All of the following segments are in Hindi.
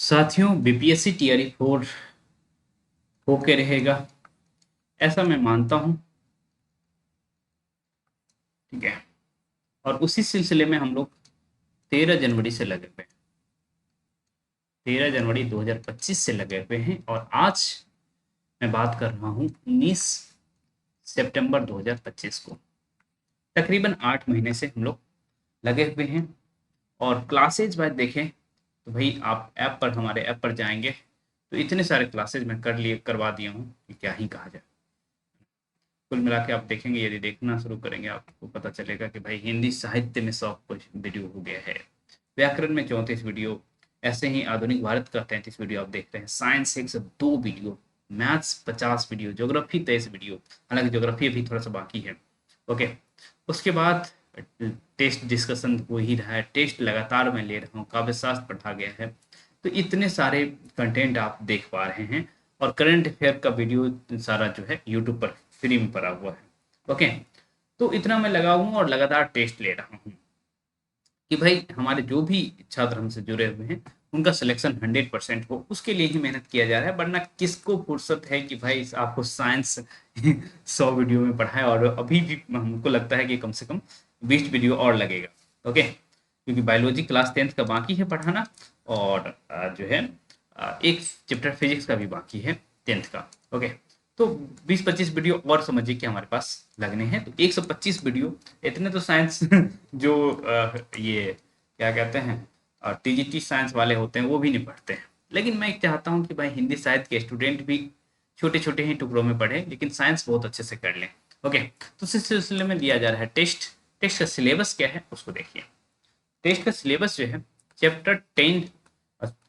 साथियों, बीपीएससी टीआरई 4 होके रहेगा, ऐसा मैं मानता हूँ। ठीक है। और उसी सिलसिले में हम लोग 13 जनवरी से लगे हुए हैं। 13 जनवरी 2025 से लगे हुए हैं और आज मैं बात कर रहा हूँ 19 सितंबर 2025 को। तकरीबन 8 महीने से हम लोग लगे हुए हैं। और क्लासेज वाइज देखें तो भाई आप ऐप पर, हमारे ऐप पर जाएंगे तो इतने सारे क्लासेज मैं करवा दिया हूँ कि क्या ही कहा जाए। कुल मिला के आप देखेंगे, यदि देखना शुरू करेंगे आपको पता चलेगा कि भाई हिंदी साहित्य में 100 कुछ वीडियो हो गया है, व्याकरण में 34 वीडियो, ऐसे ही आधुनिक भारत का 33 वीडियो आप देख रहे हैं, science 102 video, maths 50 video, geography 23 video, हालांकि ज्योग्राफी अभी थोड़ा सा बाकी है। ओके। उसके बाद टेस्ट डिस्कशन हो ही रहा है, टेस्ट लगातार मैं ले रहा हूँ, काव्य शास्त्र पढ़ा गया है। तो इतने सारे कंटेंट आप देख पा रहे हैं। और करंट अफेयर का वीडियो सारा जो है यूट्यूब पर फ्री में पड़ा हुआ है। ओके। तो इतना मैं लगा हूँ और लगातार टेस्ट ले रहा हूँ कि भाई हमारे जो भी छात्र हमसे जुड़े हुए हैं उनका सिलेक्शन 100% हो, उसके लिए ही मेहनत किया जा रहा है। वरना किसको फुर्सत है कि भाई आपको साइंस 100 वीडियो में पढ़ाए, और अभी भी हमको लगता है कि कम से कम 20 वीडियो और लगेगा। ओके। क्योंकि बायोलॉजी क्लास 10th का बाकी है पढ़ाना, और जो है एक चैप्टर फिजिक्स का भी बाकी है 10th का। ओके। तो 20-25 वीडियो और समझिए कि हमारे पास लगने हैं, तो 125 वीडियो। इतने तो साइंस जो ये क्या कहते हैं टीजीटी साइंस वाले होते हैं वो भी नहीं पढ़ते हैं। लेकिन मैं चाहता हूँ कि भाई हिंदी साहित्य के स्टूडेंट भी छोटे छोटे ही टुकड़ों में पढ़े, लेकिन साइंस बहुत अच्छे से कर लें। ओके। तो इस सिलसिले में दिया जा रहा है टेस्ट। टेस्ट का सिलेबस क्या है उसको देखिए। टेस्ट का सिलेबस जो है, चैप्टर 10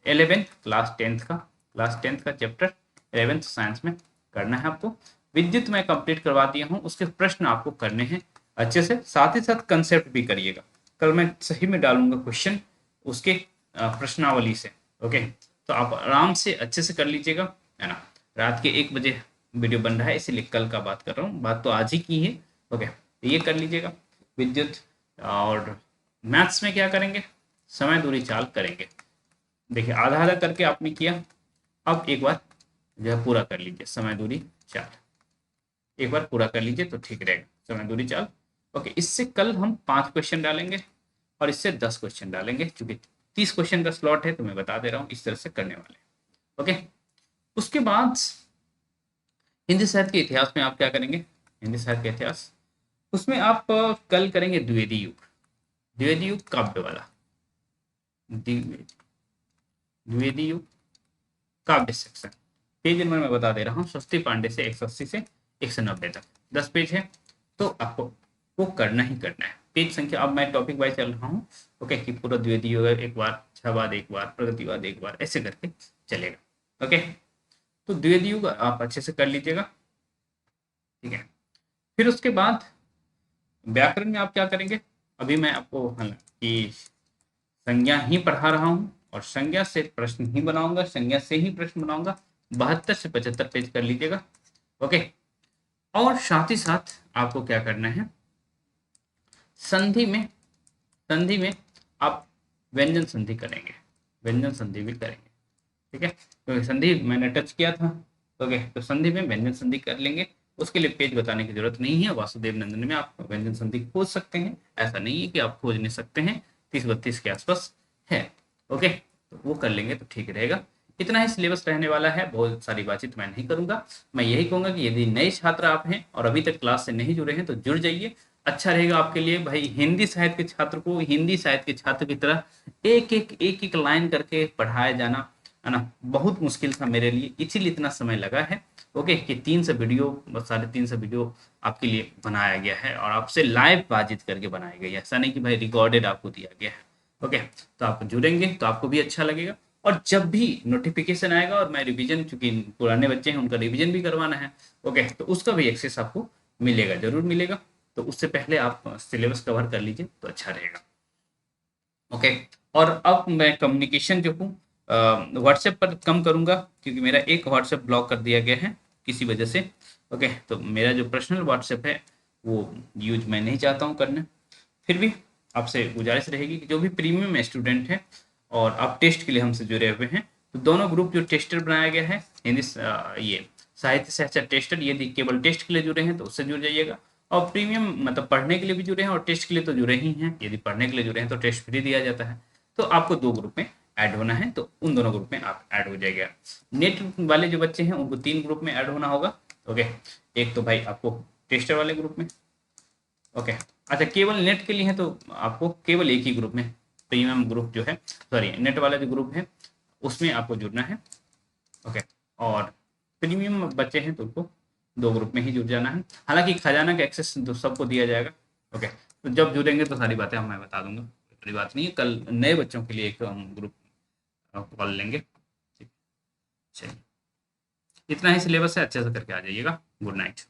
11 क्लास टेंथ का चैप्टर 11th साइंस में करना है आपको। विद्युत में कंप्लीट करवा दिया हूँ, उसके प्रश्न आपको करने हैं अच्छे से, साथ ही साथ कंसेप्ट भी करिएगा। कल मैं सही में डालूंगा क्वेश्चन उसके प्रश्नावली से। ओके। तो आप आराम से अच्छे से कर लीजिएगा, है ना। रात के 1 बजे वीडियो बन रहा है, इसीलिए कल का बात कर रहा हूँ, बात तो आज ही की है। ओके। तो ये कर लीजिएगा विद्युत। और मैथ्स में क्या करेंगे, समय दूरी चाल करेंगे। देखिए आधा आधा करके आपने किया, अब एक बार जो है पूरा कर लीजिए समय दूरी चाल। एक बार पूरा कर लीजिए तो ठीक रहेगा समय दूरी चाल। ओके। इससे कल हम 5 क्वेश्चन डालेंगे और इससे 10 क्वेश्चन डालेंगे, क्योंकि 30 क्वेश्चन का स्लॉट है, तो मैं बता दे रहा हूँ इस तरह से करने वाले। ओके। उसके बाद हिंदी साहित्य के इतिहास में आप क्या करेंगे, हिंदी साहित्य के इतिहास उसमें आप कल करेंगे द्विवेदी युग। द्विवेदी युग काव्य वाला, द्विवेदी युग काव्य सेक्शन। पेज नंबर मैं बता दे रहा हूँ, स्वस्ति पांडे से 180 से 190 तक 10 पेज है। तो आपको वो करना ही करना है। पेज संख्या, अब मैं टॉपिक वाइज चल रहा हूँ। ओके। कि पूरा द्विवेदी युग एक बार, छहवाद एक बार, प्रगतिवाद एक बार, ऐसे करके चलेगा। ओके। तो द्विवेदी युग आप अच्छे से कर लीजिएगा। ठीक है। फिर उसके बाद व्याकरण में आप क्या करेंगे, अभी मैं आपको कि संज्ञा ही पढ़ा रहा हूँ और संज्ञा से प्रश्न ही बनाऊंगा, संज्ञा से ही प्रश्न बनाऊंगा। 72 से 75 पेज कर लीजिएगा। ओके। और साथ ही साथ आपको क्या करना है, संधि में, संधि में आप व्यंजन संधि करेंगे, व्यंजन संधि भी करेंगे। ठीक है। तो संधि मैंने टच किया था। ओके। तो संधि में व्यंजन संधि कर लेंगे। उसके लिए पेज बताने की जरूरत नहीं है, वासुदेव नंदन में आप व्यंजन संधि खोज सकते हैं, ऐसा नहीं है कि आप खोज नहीं सकते हैं, 30-32 के आसपास है। ओके। तो वो कर लेंगे तो ठीक रहेगा। इतना ही सिलेबस रहने वाला है, बहुत सारी बातचीत मैं नहीं करूंगा। मैं यही कहूंगा कि यदि नए छात्र आप हैं और अभी तक क्लास से नहीं जुड़े हैं तो जुड़ जाइए, अच्छा रहेगा आपके लिए। भाई हिंदी साहित्य के छात्र को हिंदी साहित्य के छात्र की तरह एक एक लाइन करके पढ़ाया जाना, है ना, बहुत मुश्किल था मेरे लिए, इसीलिए इतना समय लगा है। ओके। कि 300 वीडियो, 350 वीडियो आपके लिए बनाया गया है और आपसे लाइव बातचीत करके बनाई गई है, ऐसा नहीं कि भाई रिकॉर्डेड आपको दिया गया है। ओके। तो आप जुड़ेंगे तो आपको भी अच्छा लगेगा। और जब भी नोटिफिकेशन आएगा, और मैं रिवीजन, चूंकि पुराने बच्चे हैं उनका रिवीजन भी करवाना है, ओके, तो उसका भी एक्सेस आपको मिलेगा, जरूर मिलेगा। तो उससे पहले आप सिलेबस कवर कर लीजिए तो अच्छा रहेगा। ओके। और अब मैं कम्युनिकेशन जो हूँ व्हाट्सएप पर कम करूँगा, क्योंकि मेरा एक व्हाट्सएप ब्लॉक कर दिया गया है किसी वजह से। ओके। तो मेरा जो पर्सनल व्हाट्सएप है वो यूज मैं नहीं चाहता हूँ करना। फिर भी आपसे गुजारिश रहेगी कि जो भी प्रीमियम स्टूडेंट हैं और आप टेस्ट के लिए हमसे जुड़े हुए हैं, तो दोनों ग्रुप जो टेस्टर बनाया गया है हिंदी ये साहित्य से अच्छा टेस्टर, यदि केवल टेस्ट के लिए जुड़े हैं तो उससे जुड़ जाइएगा, और प्रीमियम मतलब पढ़ने के लिए भी जुड़े हैं और टेस्ट के लिए तो जुड़े ही हैं, यदि पढ़ने के लिए जुड़े हैं तो टेस्ट फ्री दिया जाता है। तो आपको 2 ग्रुप में ऐड होना है, तो उन दोनों ग्रुप में आप ऐड हो जाइएगा। नेट वाले जो बच्चे हैं उनको 3 ग्रुप में ऐड होना होगा। ओके, एक तो भाई आपको टेस्टर वाले ग्रुप में, ओके। अच्छा, केवल नेट के लिए है तो आपको केवल एक ही ग्रुप में, प्रीमियम ग्रुप जो है, सॉरी नेट वाला जो ग्रुप है उसमें आपको जुड़ना है। ओके, और प्रीमियम बच्चे हैं तो उनको 2 ग्रुप में ही जुड़ जाना है। हालांकि खजाना का एक्सेस तो सबको दिया जाएगा। ओके, तो जब जुड़ेंगे तो सारी बातें मैं बता दूंगा, कोई बात नहीं है। कल नए बच्चों के लिए एक हम ग्रुप कॉल लेंगे। ठीक, चलिए, इतना ही सिलेबस है, अच्छे से करके आ जाइएगा। Good night.